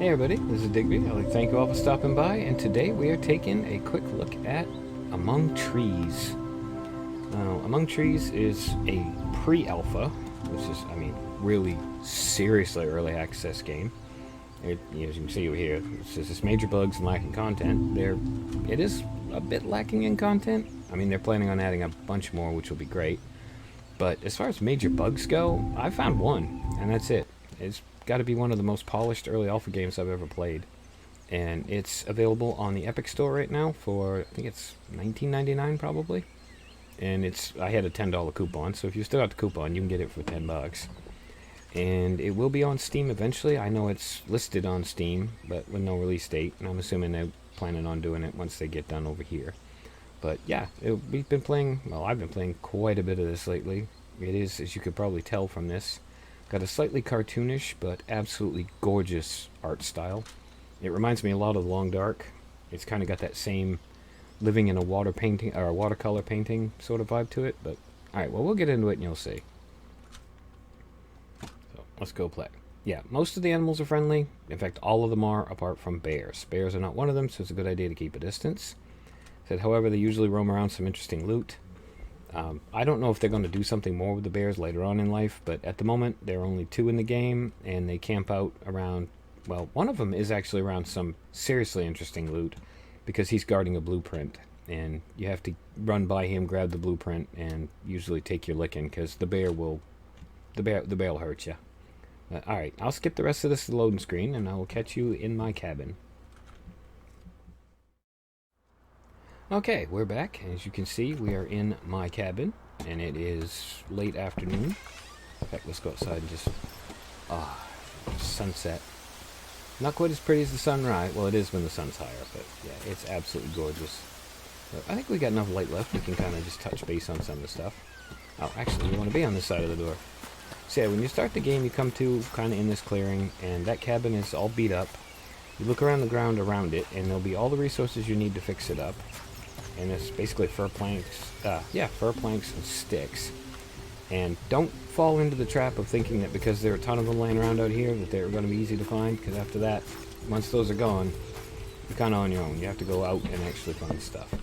Hey everybody, this is Digby. I'd like to thank you all for stopping by, and today we are taking a quick look at Among Trees. Now, Among Trees is a pre-alpha, which is, really seriously early access game. As you can see over here, it says this major bugs and lacking content. It is a bit lacking in content. They're planning on adding a bunch more, which will be great. But as far as major bugs go, I found one, and that's it. It's got to be one of the most polished early alpha games I've ever played. And it's available on the Epic Store right now for, I think it's $19.99 probably. And I had a $10 coupon, so if you still got the coupon, you can get it for $10. And it will be on Steam eventually. I know it's listed on Steam, but with no release date, and I'm assuming they're planning on doing it once they get done over here. But yeah, I've been playing quite a bit of this lately. It is, as you could probably tell from this, got a slightly cartoonish but absolutely gorgeous art style. It reminds me a lot of Long Dark. It's kind of got that same living in a watercolor painting sort of vibe to it. But alright, well, we'll get into it and you'll see. So let's go play. Yeah, most of the animals are friendly. In fact, all of them are, apart from bears. Bears are not one of them, so it's a good idea to keep a distance. Said, however, they usually roam around some interesting loot. I don't know if they're going to do something more with the bears later on in life, but at the moment there are only 2 in the game, and they camp out around, well, one of them is actually around some seriously interesting loot, because he's guarding a blueprint, and you have to run by him, grab the blueprint, and usually take your licking, because the bear will hurt you. Alright, I'll skip the rest of this loading screen, and I will catch you in my cabin. Okay, we're back. As you can see, we are in my cabin, and it is late afternoon. In fact, let's go outside and just... sunset. Not quite as pretty as the sunrise. Well, it is when the sun's higher, but yeah, it's absolutely gorgeous. So I think we got enough light left. We can kind of just touch base on some of the stuff. Oh, actually, we want to be on this side of the door. So yeah, when you start the game, you come to kind of in this clearing, and that cabin is all beat up. You look around the ground around it, and there'll be all the resources you need to fix it up. And it's basically fir planks and sticks. And don't fall into the trap of thinking that because there are a ton of them laying around out here that they're going to be easy to find, because after that, once those are gone, you're kind of on your own. You have to go out and actually find stuff.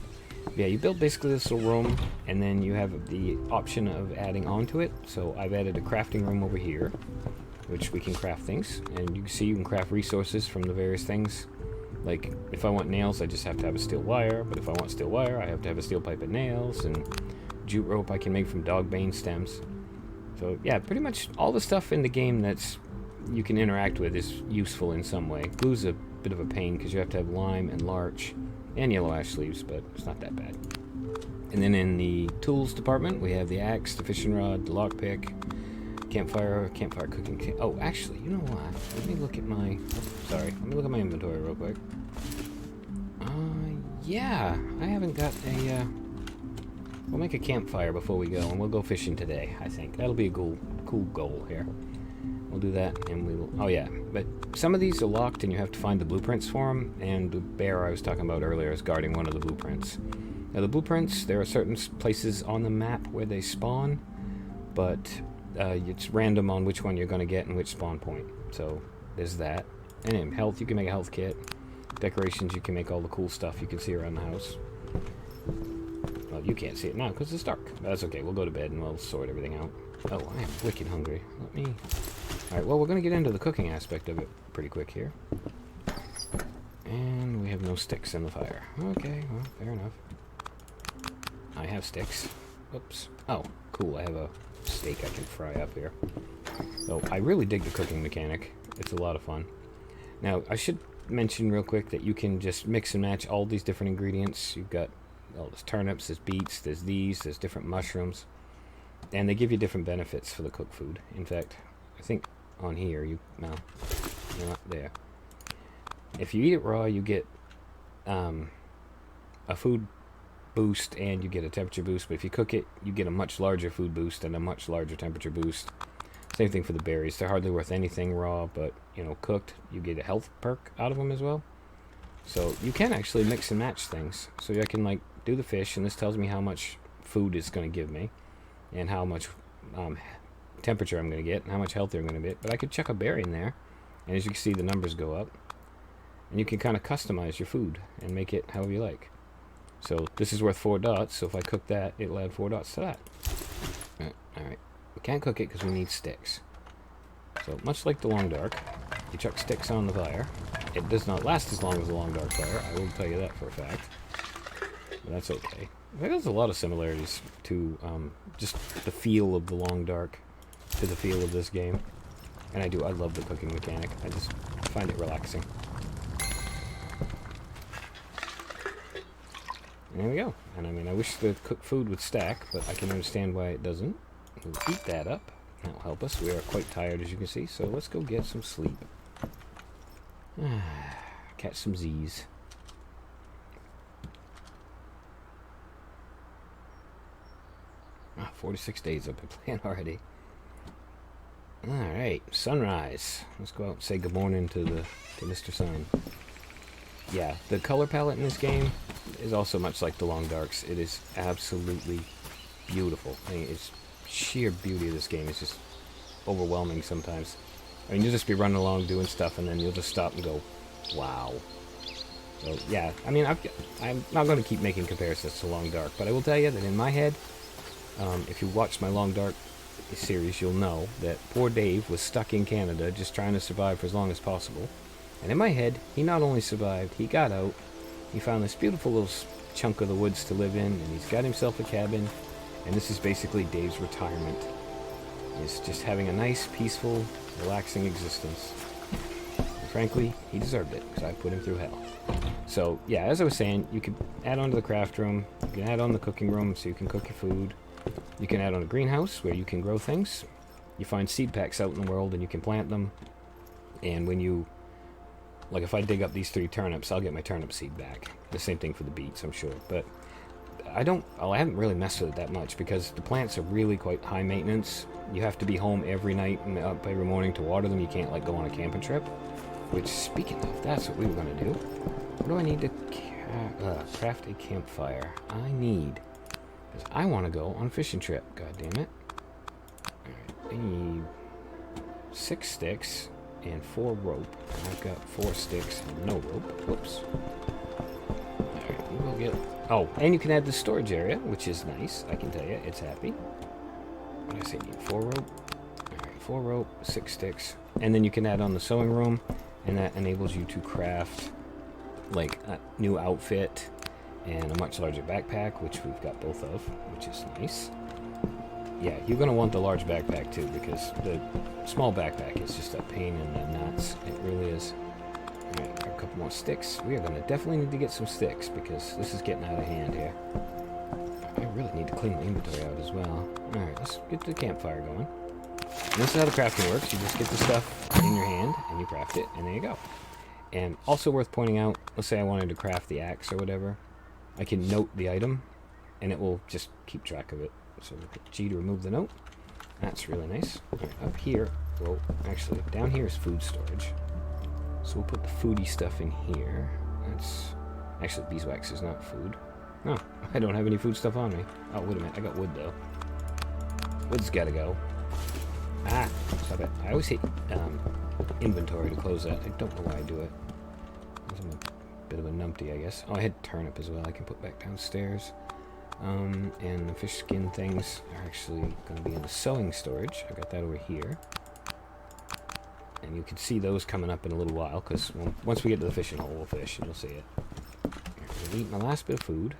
Yeah, you build basically this little room, and then you have the option of adding onto it. So I've added a crafting room over here, which we can craft things. And you can see you can craft resources from the various things. Like, if I want nails, I just have to have a steel wire, but if I want steel wire, I have to have a steel pipe and nails, and jute rope I can make from dog bane stems. So, yeah, pretty much all the stuff in the game that's you can interact with is useful in some way. Glue's a bit of a pain, because you have to have lime and larch and yellow ash leaves, but it's not that bad. And then in the tools department, we have the axe, the fishing rod, the lockpick, campfire cooking kit. Oh, actually, you know what? Let me look at my inventory real quick. Yeah, I haven't got a, we'll make a campfire before we go, and we'll go fishing today, I think. That'll be a cool goal here. We'll do that, and we will, oh yeah, but some of these are locked, and you have to find the blueprints for them, and the bear I was talking about earlier is guarding one of the blueprints. Now, the blueprints, there are certain places on the map where they spawn, but it's random on which one you're going to get and which spawn point. So there's that. And in health, you can make a health kit. Decorations, you can make all the cool stuff you can see around the house. Well, you can't see it now because it's dark. But that's okay. We'll go to bed and we'll sort everything out. Oh, I am wicked hungry. Alright, well, we're going to get into the cooking aspect of it pretty quick here. And we have no sticks in the fire. Okay, well, fair enough. I have sticks. Oops. Oh, cool. I have a steak I can fry up here. So I really dig the cooking mechanic. It's a lot of fun. Now, I should mention real quick that you can just mix and match all these different ingredients. You've got there's turnips, there's beets, there's different mushrooms, and they give you different benefits for the cooked food. In fact, I think on here you're not there. If you eat it raw, you get a food boost and you get a temperature boost, but if you cook it, you get a much larger food boost and a much larger temperature boost. Same thing for the berries. They're hardly worth anything raw, but cooked, you get a health perk out of them as well. So you can actually mix and match things. So I can do the fish, and this tells me how much food it's going to give me and how much temperature I'm going to get and how much healthier I'm going to get. But I could chuck a berry in there, and as you can see, the numbers go up. And you can kind of customize your food and make it however you like. So this is worth 4 dots, so if I cook that, it'll add 4 dots to that. Alright, we can't cook it because we need sticks. So much like the long dark, you chuck sticks on the fire. It does not last as long as the long dark fire, I will tell you that for a fact. But that's okay. I think there's a lot of similarities to just the feel of the long dark to the feel of this game. And I love the cooking mechanic. I just find it relaxing. And there we go. And I mean, I wish the cooked food would stack, but I can understand why it doesn't. We'll eat that up. That'll help us. We are quite tired, as you can see, so let's go get some sleep. Catch some Z's. 46 days I've been playing already. Alright, sunrise. Let's go out and say good morning to Mr. Sun. Yeah, the color palette in this game is also much like the Long Darks. It is absolutely beautiful. I mean, it's sheer beauty of this game is just overwhelming sometimes. I mean, you'll just be running along doing stuff, and then you'll just stop and go, wow. So, yeah, I mean, I'm not going to keep making comparisons to Long Dark, but I will tell you that in my head, if you watch my Long Dark series, you'll know that poor Dave was stuck in Canada just trying to survive for as long as possible. And in my head, he not only survived, he got out, he found this beautiful little chunk of the woods to live in, and he's got himself a cabin, and this is basically Dave's retirement. He's just having a nice, peaceful, relaxing existence. And frankly, he deserved it, because I put him through hell. So, yeah, as I was saying, you can add on to the craft room, you can add on the cooking room so you can cook your food. You can add on a greenhouse where you can grow things. You find seed packs out in the world and you can plant them. And when you, like if I dig up these 3 turnips, I'll get my turnip seed back. The same thing for the beets, I'm sure. But I haven't really messed with it that much because the plants are really quite high maintenance. You have to be home every night and up every morning to water them. You can't like go on a camping trip. Which, speaking of, that's what we were going to do. What do I need to craft a campfire? I need... I want to go on a fishing trip. God damn it. Alright, I need 6 sticks and 4 rope. I've got 4 sticks and no rope. Whoops. Alright, we'll get... Oh, and you can add the storage area, which is nice. I can tell you, it's happy. What did I say? Need 4 rope? Alright, 4 rope, 6 sticks. And then you can add on the sewing room, and that enables you to craft, like, a new outfit and a much larger backpack, which we've got both of, which is nice. Yeah, you're going to want the large backpack too, because the small backpack is just a pain in the nuts. It really is. Alright, a couple more sticks. We are going to definitely need to get some sticks, because this is getting out of hand here. I really need to clean the inventory out as well. Alright, let's get the campfire going. And this is how the crafting works. You just get the stuff in your hand, and you craft it, and there you go. And also worth pointing out, let's say I wanted to craft the axe or whatever, I can note the item, and it will just keep track of it. So we'll hit G to remove the note. That's really nice. Right, up here, well, actually, down here is food storage. So we'll put the foodie stuff in here. That's... Actually, beeswax is not food. No, I don't have any food stuff on me. Oh, wait a minute, I got wood, though. Wood's gotta go. Ah, stop it. I always hit inventory to close that. I don't know why I do it. I'm a bit of a numpty, I guess. Oh, I had turnip as well. I can put back downstairs. And the fish skin things are actually going to be in the sewing storage. I got that over here. And you can see those coming up in a little while, because once we get to the fishing hole, we'll fish, and you'll see it. I'm going to eat my last bit of food.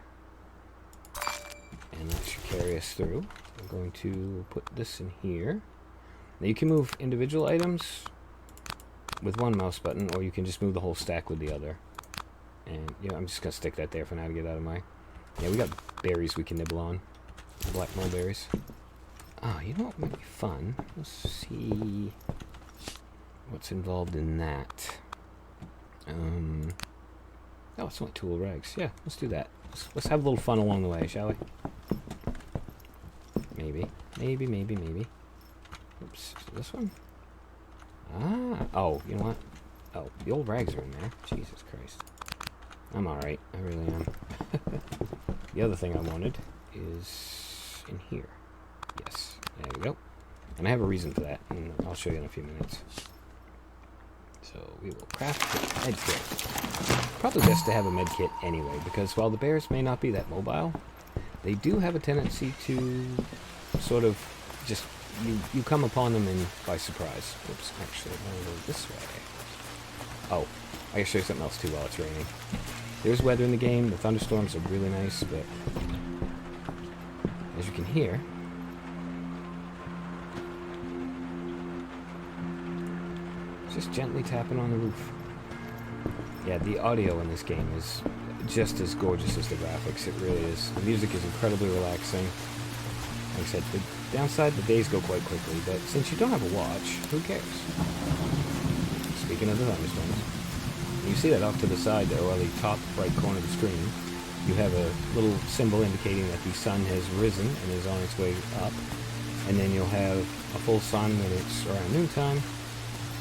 And that should carry us through. I'm going to put this in here. Now you can move individual items with one mouse button, or you can just move the whole stack with the other. And, you know, I'm just going to stick that there for now to get out of my... Yeah, we got berries we can nibble on. Black mulberries. Oh, you know what might be fun? Let's see what's involved in that. Oh, it's only tool rags. Yeah, let's do that. Let's have a little fun along the way, shall we? Maybe. Maybe. Oops, is it this one? Ah, oh, you know what? Oh, the old rags are in there. Jesus Christ. I'm alright. I really am. The other thing I wanted is in here. Yes, there we go. And I have a reason for that, and I'll show you in a few minutes. So we will craft a med kit. Probably best to have a med kit anyway, because while the bears may not be that mobile, they do have a tendency to sort of just, you come upon them by surprise. Oops, actually, I'm going to go this way. Oh, I can show you something else too while it's raining. There's weather in the game. The thunderstorms are really nice, but as you can hear, just gently tapping on the roof. Yeah, the audio in this game is just as gorgeous as the graphics. It really is. The music is incredibly relaxing. Like I said, the downside, the days go quite quickly, but since you don't have a watch, who cares? Speaking of the thunderstorms, you see that off to the side there, or the top right corner of the screen, you have a little symbol indicating that the sun has risen and is on its way up. And then you'll have a full sun when it's around noontime.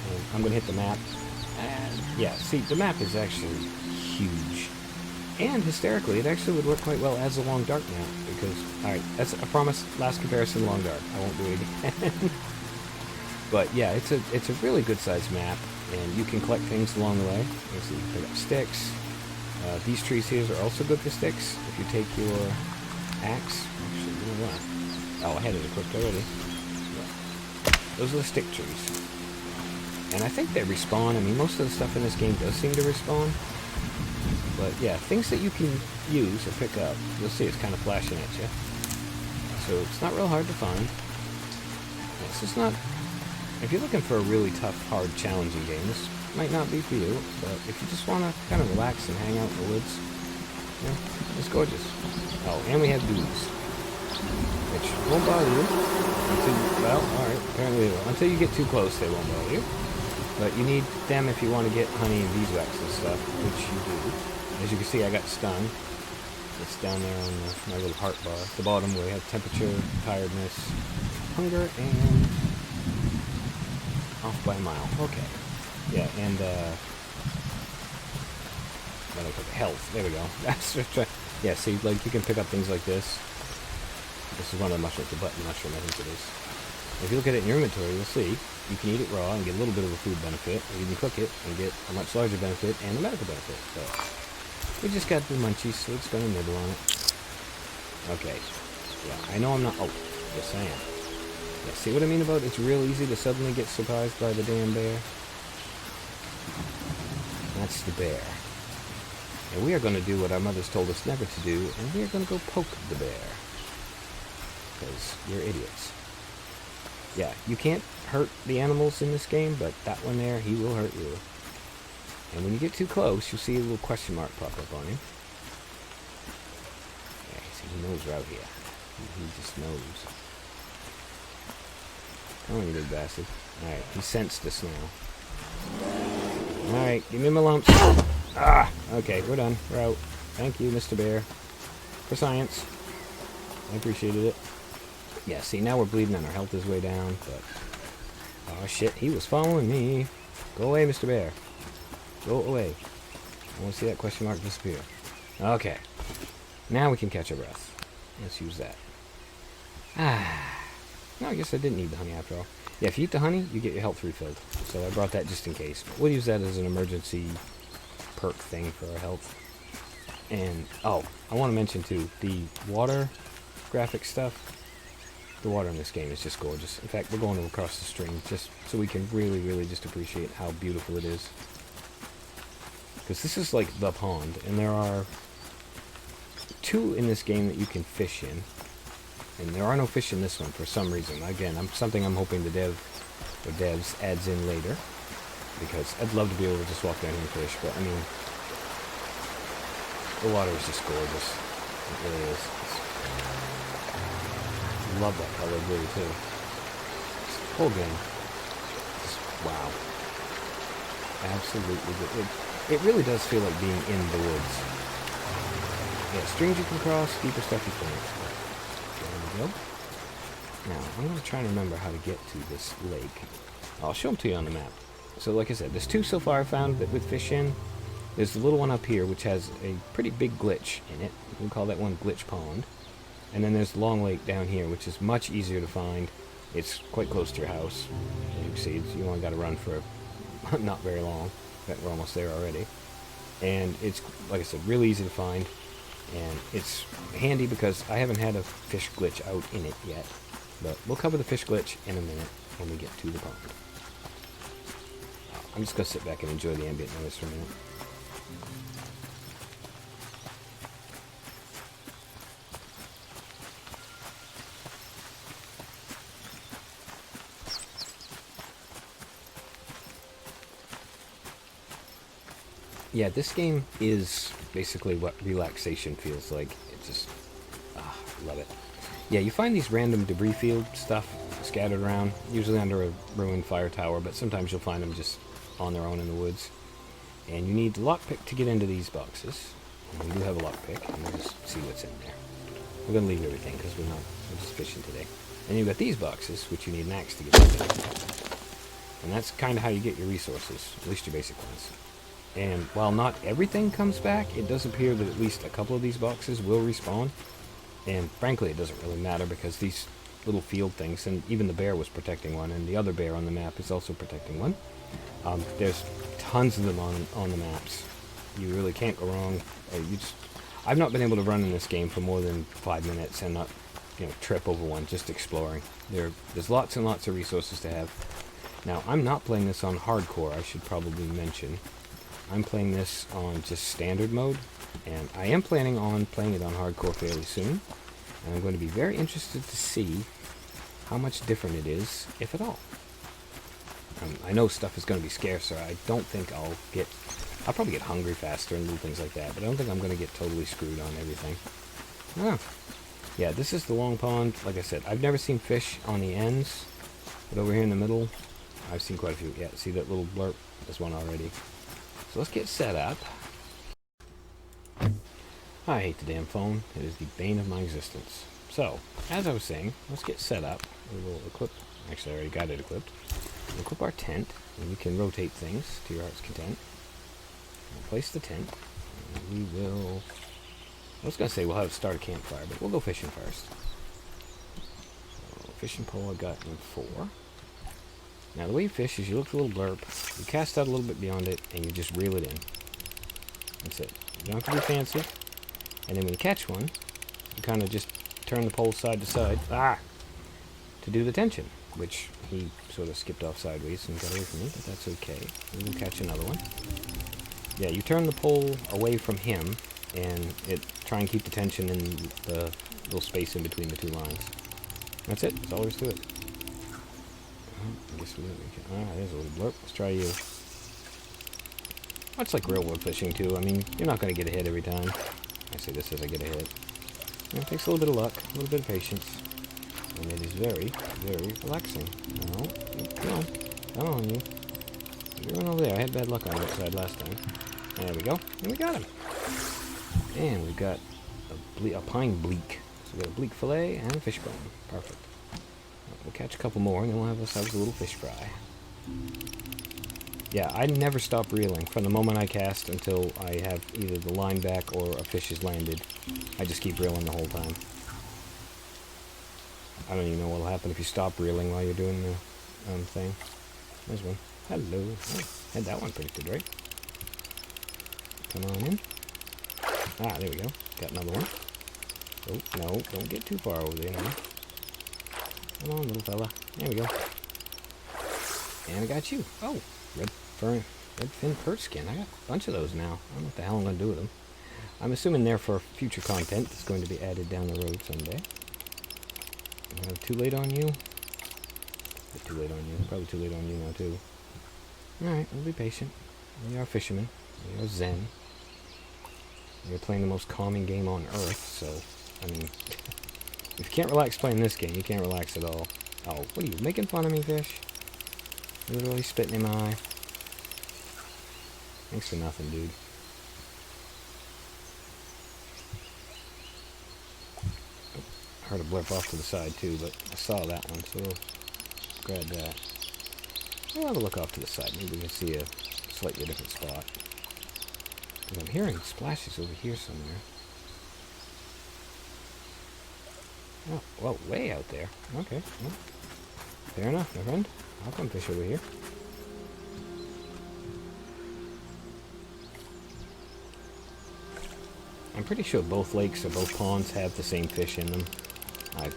And I'm going to hit the map. And yeah, see, the map is actually huge. And hysterically, it actually would work quite well as a long dark map. Because, alright, that's, I promise, last comparison, long dark. I won't do it again. But yeah, it's a really good sized map. And you can collect things along the way. You see, you can pick up sticks. These trees here are also good for sticks. If you take your axe, actually, you know what? Oh, I had it equipped already. Yeah. Those are the stick trees. And I think they respawn. I mean, most of the stuff in this game does seem to respawn. But yeah, things that you can use or pick up, you'll see it's kind of flashing at you. So it's not real hard to find. This is not... If you're looking for a really tough, hard, challenging game, this might not be for you. But if you just want to kind of relax and hang out in the woods, yeah, it's gorgeous. Oh, and we have bees, which won't bother you until you, well, alright, apparently they will. Until you get too close, they won't bother you. But you need them if you want to get honey and beeswax and stuff, which you do. As you can see, I got stung. It's down there on my little heart bar. At the bottom where we have temperature, tiredness, hunger, and off by a mile. Okay. Yeah, and health. There we go. That's what yeah, see, like you can pick up things like this. This is one of the mushrooms, the button mushroom, I think it is. If you look at it in your inventory, you'll see you can eat it raw and get a little bit of a food benefit, or you can cook it and get a much larger benefit and a medical benefit. So we just got the munchies, so it's gonna nibble on it. Okay. Yeah, I know I'm not. Oh, yes I am. Yeah, see what I mean about it's real easy to suddenly get surprised by the damn bear? That's the bear. And we are going to do what our mothers told us never to do, and we are going to go poke the bear. Because you're idiots. Yeah, you can't hurt the animals in this game, but that one there, he will hurt you. And when you get too close, you'll see a little question mark pop up on him. Yeah, see, he knows we're out here. He just knows. Come on, you big bastard. Alright, he sensed us now. Alright, give me my lumps. Ah! Okay, we're done. We're out. Thank you, Mr. Bear. For science. I appreciated it. Yeah, see, now we're bleeding and our health is way down, but... Oh, shit, he was following me. Go away, Mr. Bear. Go away. I want to see that question mark disappear. Okay. Now we can catch our breath. Let's use that. Ah. No, I guess I didn't need the honey after all. Yeah, if you eat the honey, you get your health refilled. So I brought that just in case. But we'll use that as an emergency perk thing for our health. And, oh, I want to mention too, the water graphic stuff. The water in this game is just gorgeous. In fact, we're going across the stream just so we can really, really just appreciate how beautiful it is. Because this is like the pond, and there are 2 in this game that you can fish in. And there are no fish in this one for some reason. Again, something I'm hoping the devs adds in later. Because I'd love to be able to just walk down here and fish, but I mean, the water is just gorgeous. It really is. I love that color blue too. This whole game, just wow, absolutely good. It really does feel like being in the woods. Yeah, streams you can cross, deeper stuff you can't. There we go. Now I'm going to try and remember how to get to this lake. I'll show them to you on the map. So like I said, there's 2 so far I found that with fish in. There's the little one up here, which has a pretty big glitch in it. We call that one Glitch Pond. And then there's the long lake down here, which is much easier to find. It's quite close to your house. As you can see, you only got to run for not very long. In fact, we're almost there already. And it's, like I said, really easy to find. And it's handy because I haven't had a fish glitch out in it yet. But we'll cover the fish glitch in a minute when we get to the pond. I'm just going to sit back and enjoy the ambient noise for a minute. Yeah, this game is basically what relaxation feels like. It just, love it. Yeah, you find these random debris field stuff scattered around, usually under a ruined fire tower, but sometimes you'll find them just on their own in the woods. And you need the lockpick to get into these boxes. And we do have a lockpick, and we'll just see what's in there. We're going to leave everything because we're just fishing today. And you've got these boxes, which you need an axe to get into. And that's kind of how you get your resources, at least your basic ones. And while not everything comes back, it does appear that at least a couple of these boxes will respawn. And frankly, it doesn't really matter because these little field things, and even the bear was protecting one, and the other bear on the map is also protecting one. There's tons of them on the maps. You really can't go wrong. I've not been able to run in this game for more than 5 minutes and not, trip over one just exploring. There's lots and lots of resources to have. Now, I'm not playing this on hardcore, I should probably mention. I'm playing this on just standard mode, and I am planning on playing it on hardcore fairly soon. And I'm going to be very interested to see how much different it is, if at all. I know stuff is going to be scarcer. I don't think I'll probably get hungry faster and little things like that, but I don't think I'm going to get totally screwed on everything. Yeah, this is the long pond. Like I said, I've never seen fish on the ends, but over here in the middle, I've seen quite a few. Yeah, see that little blurb? There's one already. So let's get set up. I hate the damn phone. It is the bane of my existence. So, as I was saying, let's get set up. We will equip, actually I already got it equipped. We'll equip our tent, and you can rotate things to your heart's content. We'll place the tent, and we will, I was going to say we'll have start a campfire, but we'll go fishing first. So, fishing pole I got in 4. Now the way you fish is you look at the little blurb, you cast out a little bit beyond it, and you just reel it in. That's it. You don't have to be fancy. And then when you catch one, you kind of just turn the pole side to side, to do the tension, which he sort of skipped off sideways and got away from me, but that's okay. We will catch another one. Yeah, you turn the pole away from him, and try and keep the tension in the little space in between the two lines. That's it. That's all there is to it. I guess we can. There's a little blurb. Let's try you. Much like railroad fishing, too. I mean, you're not going to get a hit every time. I say this as I get a hit. It takes a little bit of luck, a little bit of patience. And it is very, very relaxing. No, come on, you. You're going over there. I had bad luck on that side last time. There we go. And we got him. And we've got a pine bleak. So we got a bleak fillet and a fish bone. Perfect. We'll catch a couple more, and then we'll have ourselves a little fish fry. Yeah, I never stop reeling from the moment I cast until I have either the line back or a fish has landed. I just keep reeling the whole time. I don't even know what will happen if you stop reeling while you're doing the thing. There's one. Hello. Oh, had that one predicted, right? Come on in. There we go. Got another one. Oh, no, don't get too far over there now. Come on, little fella. There we go. And I got you. Oh, red fin perch skin. I got a bunch of those now. I don't know what the hell I'm going to do with them. I'm assuming they're for future content that's going to be added down the road someday. Too late on you? Too late on you. Probably too late on you now, too. Alright, we'll be patient. We are fishermen. We are zen. You're playing the most calming game on earth, so, I mean, if you can't relax playing this game, you can't relax at all. Oh, what are you, making fun of me, fish? Literally spitting in my eye. Thanks for nothing, dude. I heard a blurp off to the side, too, but I saw that one, so we'll grab that. We'll have a look off to the side. Maybe we can see a slightly different spot. Because I'm hearing splashes over here somewhere. Oh, well, way out there. Okay. Well, fair enough, my friend. I'll come fish over here. pretty sure both lakes or both ponds have the same fish in them. I've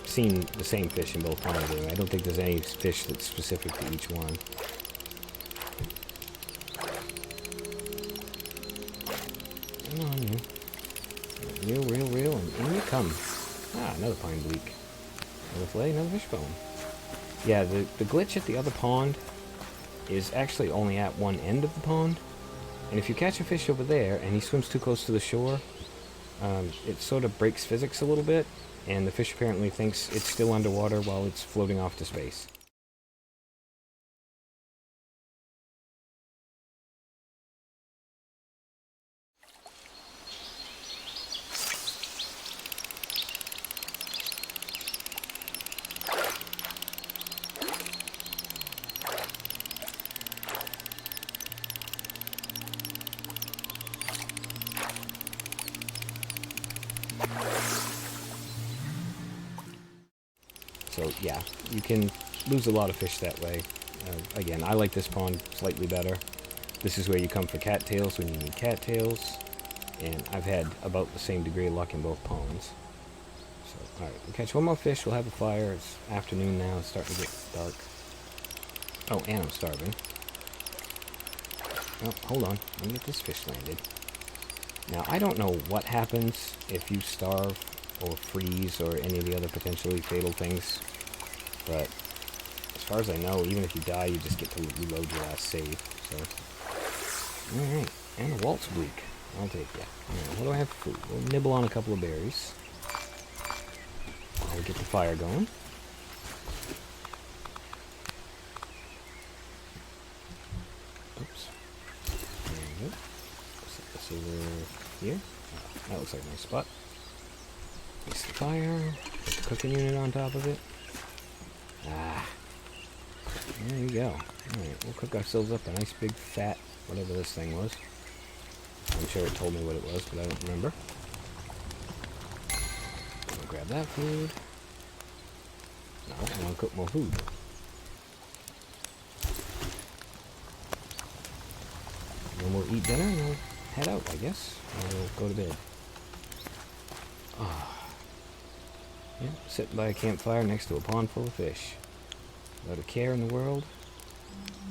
seen the same fish in both ponds anyway. I don't think there's any fish that's specific to each one. Come on, you. Reel, and in you come. Ah, another pine bleak. Another fillet, another fishbone. Yeah, the glitch at the other pond is actually only at one end of the pond. And if you catch a fish over there and he swims too close to the shore, it sort of breaks physics a little bit, and the fish apparently thinks it's still underwater while it's floating off to space. So yeah, you can lose a lot of fish that way. Again, I like this pond slightly better. This is where you come for cattails when you need cattails, and I've had about the same degree of luck in both ponds. So, alright, we'll catch one more fish, we'll have a fire. It's afternoon now, it's starting to get dark. Oh, and I'm starving. Oh, hold on, let me get this fish landed. Now, I don't know what happens if you starve or freeze or any of the other potentially fatal things, but as far as I know, even if you die, you just get to reload your last save. So, alright, and a waltz bleak. I'll take that. Right, what do I have for food? We'll nibble on a couple of berries. I'll get the fire going. Oops. There we go. Set this over here. Oh, that looks like a nice spot. Place the fire. Put the cooking unit on top of it. Ah. There you go. Alright, we'll cook ourselves up a nice big fat, whatever this thing was. I'm sure it told me what it was, but I don't remember. I'll grab that food. No, I want to cook more food. And then we'll eat dinner and we'll head out, I guess. And we'll go to bed. Ah. Yeah, sitting by a campfire next to a pond full of fish. Without a care in the world.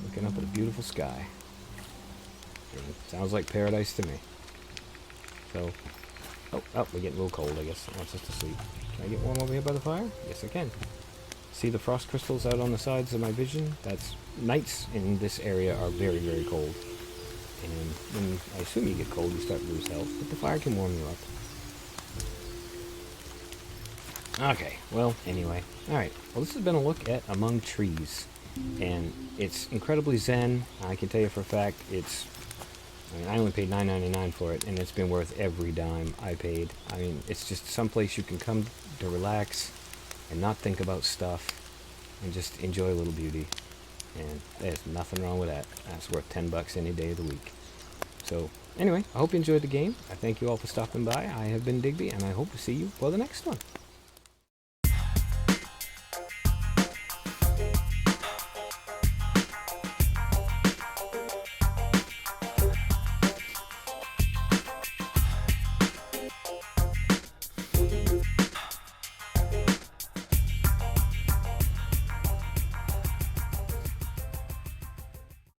Looking up at a beautiful sky. And sounds like paradise to me. So, oh, we're getting a little cold, I guess. It wants us to sleep. Can I get warm over here by the fire? Yes, I can. See the frost crystals out on the sides of my vision? That's, nights in this area are very, very cold. And when I assume you get cold, you start to lose health. But the fire can warm you up. Okay, well, anyway. Alright, well, this has been a look at Among Trees. And it's incredibly zen. I can tell you for a fact, I only paid $9.99 for it, and it's been worth every dime I paid. I mean, it's just someplace you can come to relax and not think about stuff and just enjoy a little beauty. And there's nothing wrong with that. That's worth $10 any day of the week. So, anyway, I hope you enjoyed the game. I thank you all for stopping by. I have been Digby, and I hope to see you for the next one.